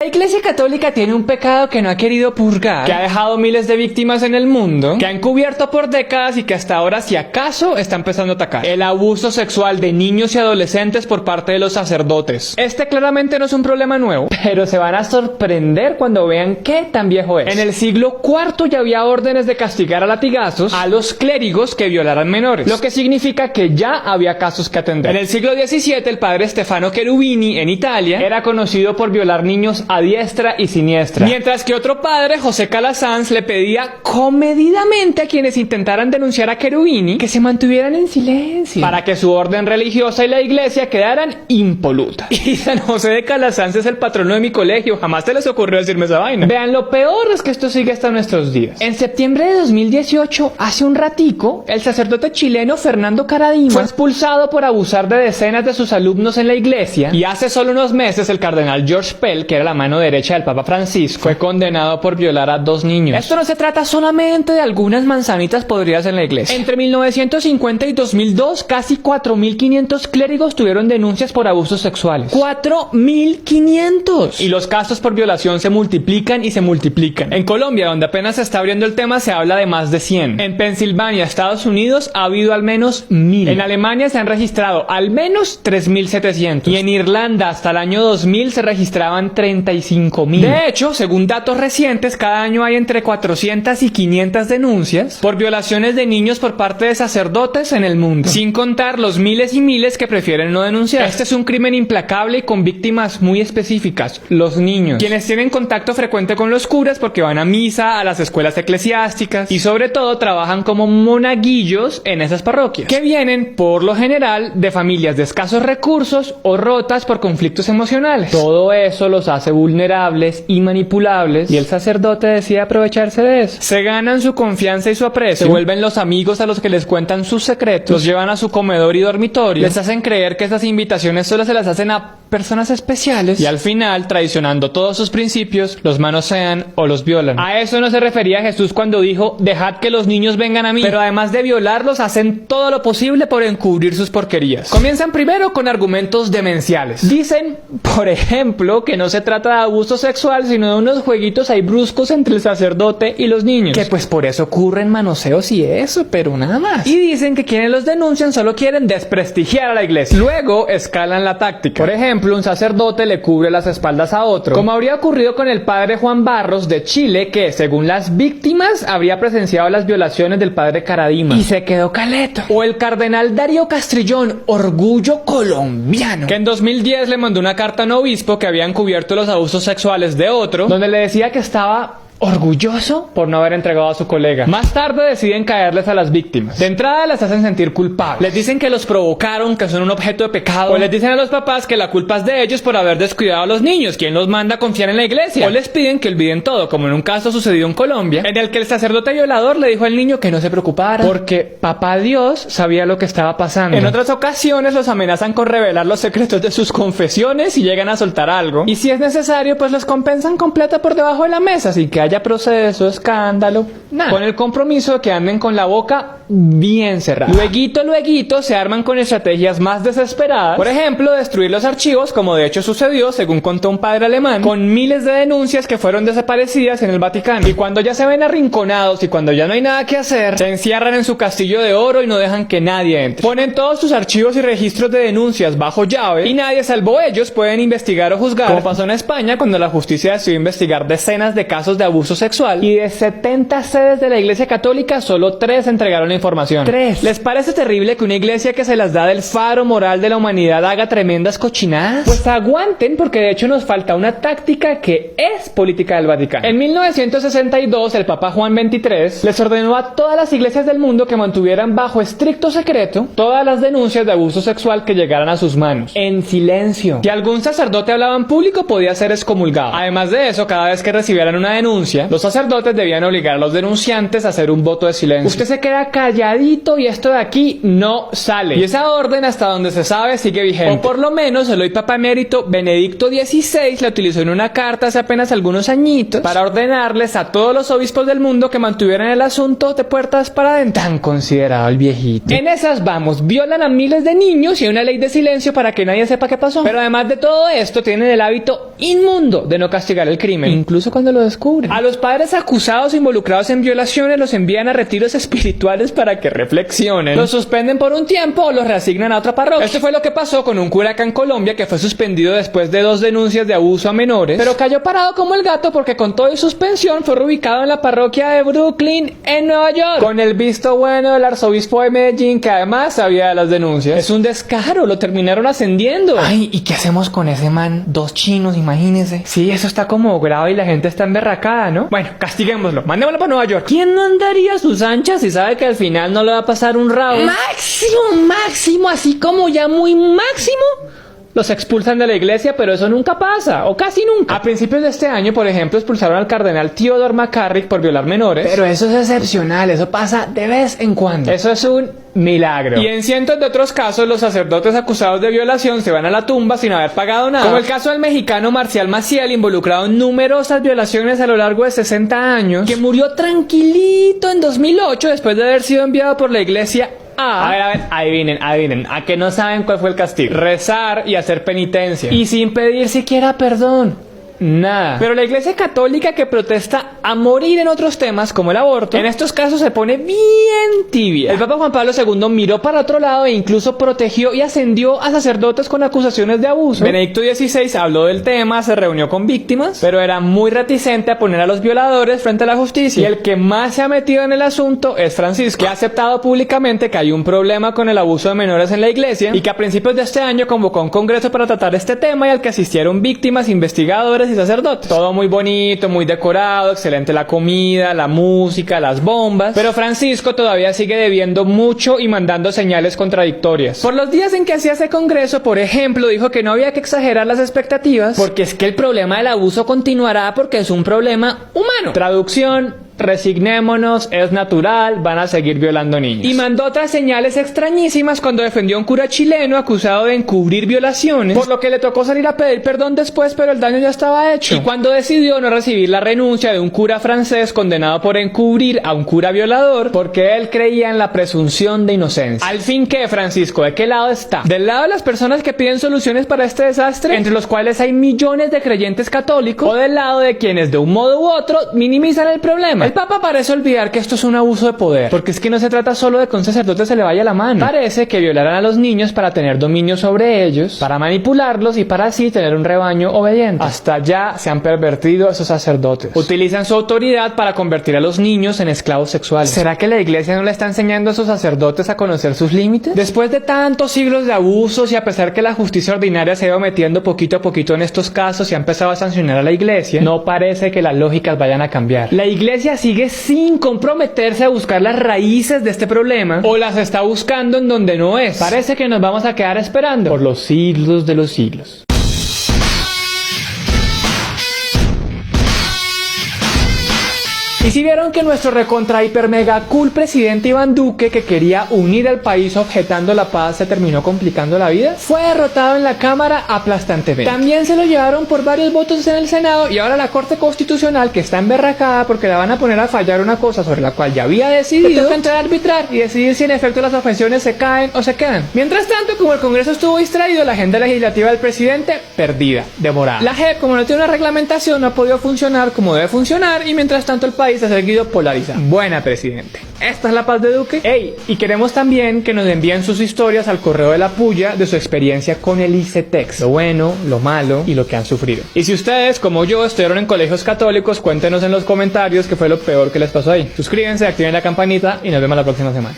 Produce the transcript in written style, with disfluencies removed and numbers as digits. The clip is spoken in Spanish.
Iglesia Católica tiene un pecado que no ha querido purgar, que ha dejado miles de víctimas en el mundo, que ha encubierto por décadas y que hasta ahora, si acaso, está empezando a atacar: el abuso sexual de niños y adolescentes por parte de los sacerdotes. Este claramente no es un problema nuevo, pero se van a sorprender cuando vean qué tan viejo es. En el siglo IV ya había órdenes de castigar a latigazos a los clérigos que violaran menores, lo que significa que ya había casos que atender. En el siglo XVII, el padre Stefano Cherubini, en Italia, era conocido por violar niños a diestra y siniestra, mientras que otro padre, José Calasanz, le pedía comedidamente a quienes intentaran denunciar a Cherubini que se mantuvieran en silencio, para que su orden religiosa y la iglesia quedaran impolutas. Y San José de Calasanz es el patrono de mi colegio, jamás se les ocurrió decirme esa vaina. Vean, lo peor es que esto sigue hasta nuestros días. En septiembre de 2018, hace un ratico, el sacerdote chileno Fernando Karadima fue expulsado por abusar de decenas de sus alumnos en la iglesia, y hace solo unos meses el cardenal George Pell, que era la mano derecha del Papa Francisco, fue condenado por violar a 2 niños. Esto no se trata solamente de algunas manzanitas podridas en la iglesia. Entre 1950 y 2002, casi 4.500 clérigos tuvieron denuncias por abusos sexuales. ¡4.500! Y los casos por violación se multiplican y se multiplican. En Colombia, donde apenas se está abriendo el tema, se habla de más de 100. En Pensilvania, Estados Unidos, ha habido al menos 1.000. En Alemania se han registrado al menos 3.700. Y en Irlanda, hasta el año 2000, se registraban 35.000. De hecho, según datos recientes, cada año hay entre 400 y 500 denuncias por violaciones de niños por parte de sacerdotes en el mundo, sin contar los miles y miles que prefieren no denunciar. Este es un crimen implacable y con víctimas muy específicas: los niños, quienes tienen contacto frecuente con los curas porque van a misa, a las escuelas eclesiásticas y sobre todo trabajan como monaguillos en esas parroquias, que vienen por lo general de familias de escasos recursos o rotas por conflictos emocionales. Todo eso los hace vulnerables y manipulables, y el sacerdote decide aprovecharse de eso. Se ganan su confianza y su aprecio, se vuelven los amigos a los que les cuentan sus secretos, los llevan a su comedor y dormitorio, les hacen creer que esas invitaciones solo se las hacen a personas especiales, y al final, traicionando todos sus principios, los manosean o los violan. A eso no se refería Jesús cuando dijo: dejad que los niños vengan a mí. Pero además de violarlos, hacen todo lo posible por encubrir sus porquerías. Comienzan primero con argumentos demenciales. Dicen, por ejemplo, que no se trata de abuso sexual, sino de unos jueguitos ahí bruscos entre el sacerdote y los niños, que pues por eso ocurren manoseos y eso, pero nada más. Y dicen que quienes los denuncian solo quieren desprestigiar a la iglesia. Luego escalan la táctica. Por ejemplo, un sacerdote le cubre las espaldas a otro, como habría ocurrido con el padre Juan Barros de Chile, que según las víctimas habría presenciado las violaciones del padre Karadima y se quedó caleto. O el cardenal Darío Castrillón, orgullo colombiano, que en 2010 le mandó una carta a un obispo que había encubierto los abusos sexuales de otro, donde le decía que estaba orgulloso por no haber entregado a su colega. Más tarde deciden caerles a las víctimas. De entrada las hacen sentir culpables. Les dicen que los provocaron, que son un objeto de pecado. O les dicen a los papás que la culpa es de ellos por haber descuidado a los niños. ¿Quién los manda a confiar en la iglesia? O les piden que olviden todo, como en un caso sucedido en Colombia, en el que el sacerdote violador le dijo al niño que no se preocupara, porque papá Dios sabía lo que estaba pasando. En otras ocasiones los amenazan con revelar los secretos de sus confesiones si llegan a soltar algo. Y si es necesario, pues los compensan completa por debajo de la mesa, así que haya proceso, escándalo, nada, con el compromiso de que anden con la boca bien cerrada. Lueguito se arman con estrategias más desesperadas. Por ejemplo, destruir los archivos, como de hecho sucedió, según contó un padre alemán, con miles de denuncias que fueron desaparecidas en el Vaticano. Y cuando ya se ven arrinconados y cuando ya no hay nada que hacer, se encierran en su castillo de oro y no dejan que nadie entre. Ponen todos sus archivos y registros de denuncias bajo llave y nadie salvo ellos pueden investigar o juzgar, como pasó en España cuando la justicia decidió investigar decenas de casos de abuso sexual, y de 70 sedes de la iglesia católica solo 3 entregaron la información. 3. ¿Les parece terrible que una iglesia que se las da del faro moral de la humanidad haga tremendas cochinadas? Pues aguanten, porque de hecho nos falta una táctica que es política del Vaticano. En 1962 el Papa Juan XXIII les ordenó a todas las iglesias del mundo que mantuvieran bajo estricto secreto todas las denuncias de abuso sexual que llegaran a sus manos, en silencio. Si algún sacerdote hablaba en público podía ser excomulgado. Además de eso, cada vez que recibieran una denuncia, los sacerdotes debían obligar a los denunciantes a hacer un voto de silencio. Usted se queda callado calladito y esto de aquí no sale. Y esa orden, hasta donde se sabe, sigue vigente. O por lo menos el hoy Papa Emérito Benedicto XVI la utilizó en una carta hace apenas algunos añitos para ordenarles a todos los obispos del mundo que mantuvieran el asunto de puertas para adentro. Tan considerado el viejito. En esas vamos, violan a miles de niños y hay una ley de silencio para que nadie sepa qué pasó. Pero además de todo esto, tienen el hábito inmundo de no castigar el crimen, incluso cuando lo descubren. A los padres acusados e involucrados en violaciones los envían a retiros espirituales para que reflexionen. Los suspenden por un tiempo o los reasignan a otra parroquia. Esto fue lo que pasó con un cura acá en Colombia que fue suspendido después de 2 denuncias de abuso a menores, pero cayó parado como el gato porque con todo y suspensión fue reubicado en la parroquia de Brooklyn en Nueva York, con el visto bueno del arzobispo de Medellín, que además sabía de las denuncias. Es un descaro, lo terminaron ascendiendo. Ay, ¿y qué hacemos con ese man? 2 chinos, imagínense. Sí, eso está como grave y la gente está emberracada, ¿no? Bueno, castiguémoslo, mandémoslo para Nueva York. ¿Quién no andaría a sus anchas si sabe que al final no le va a pasar un rabo? Máximo, así como ya muy máximo, los expulsan de la iglesia, pero eso nunca pasa, o casi nunca. A principios de este año, por ejemplo, expulsaron al cardenal Theodore McCarrick por violar menores. Pero eso es excepcional, eso pasa de vez en cuando. Eso es un milagro. Y en cientos de otros casos, los sacerdotes acusados de violación se van a la tumba sin haber pagado nada. Como el caso del mexicano Marcial Maciel, involucrado en numerosas violaciones a lo largo de 60 años, que murió tranquilito en 2008 después de haber sido enviado por la iglesia a ver, adivinen, ¿a que no saben cuál fue el castigo? Rezar y hacer penitencia. Y sin pedir siquiera perdón. Nada. Pero la iglesia católica, que protesta a morir en otros temas como el aborto, en estos casos se pone bien tibia. El Papa Juan Pablo II miró para otro lado e incluso protegió y ascendió a sacerdotes con acusaciones de abuso. Benedicto XVI habló del tema, se reunió con víctimas, pero era muy reticente a poner a los violadores frente a la justicia. Y el que más se ha metido en el asunto es Francisco, que ha aceptado públicamente que hay un problema con el abuso de menores en la iglesia y que a principios de este año convocó un congreso para tratar este tema y al que asistieron víctimas, investigadores y sacerdotes. Todo muy bonito, muy decorado, excelente la comida, la música, las bombas, pero Francisco todavía sigue debiendo mucho y mandando señales contradictorias. Por los días en que hacía ese congreso, por ejemplo, dijo que no había que exagerar las expectativas porque es que el problema del abuso continuará porque es un problema humano. Traducción: resignémonos, es natural, van a seguir violando niños. Y mandó otras señales extrañísimas cuando defendió a un cura chileno acusado de encubrir violaciones, por lo que le tocó salir a pedir perdón después, pero el daño ya estaba hecho. Y cuando decidió no recibir la renuncia de un cura francés condenado por encubrir a un cura violador, porque él creía en la presunción de inocencia. Al fin, ¿qué, Francisco? ¿De qué lado está? ¿Del lado de las personas que piden soluciones para este desastre, entre los cuales hay millones de creyentes católicos, o del lado de quienes de un modo u otro minimizan el problema? El Papa parece olvidar que esto es un abuso de poder, porque es que no se trata solo de que un sacerdote se le vaya la mano. Parece que violaran a los niños para tener dominio sobre ellos, para manipularlos y para así tener un rebaño obediente. Hasta allá se han pervertido esos sacerdotes. Utilizan su autoridad para convertir a los niños en esclavos sexuales. ¿Será que la iglesia no le está enseñando a sus sacerdotes a conocer sus límites? Después de tantos siglos de abusos y a pesar que la justicia ordinaria se ha ido metiendo poquito a poquito en estos casos y ha empezado a sancionar a la iglesia, no parece que las lógicas vayan a cambiar. La iglesia sigue sin comprometerse a buscar las raíces de este problema, o las está buscando en donde no es. Parece que nos vamos a quedar esperando por los siglos de los siglos. Y si vieron que nuestro recontra hiper mega cool presidente Iván Duque, que quería unir al país objetando la paz, se terminó complicando la vida, fue derrotado en la Cámara aplastantemente. También se lo llevaron por varios votos en el Senado y ahora la Corte Constitucional, que está emberracada porque la van a poner a fallar una cosa sobre la cual ya había decidido, toca entrar a arbitrar y decidir si en efecto las objeciones se caen o se quedan. Mientras tanto, como el Congreso estuvo distraído, la agenda legislativa del presidente perdida, demorada. La JEP, como no tiene una reglamentación, no ha podido funcionar como debe funcionar y mientras tanto el país se ha seguido polarizado. Buena, presidente. Esta es la paz de Duque. Ey, y queremos también que nos envíen sus historias al correo de la puya de su experiencia con el ICETEX. Lo bueno, lo malo y lo que han sufrido. Y si ustedes, como yo, estudiaron en colegios católicos, cuéntenos en los comentarios qué fue lo peor que les pasó ahí. Suscríbanse, activen la campanita y nos vemos la próxima semana.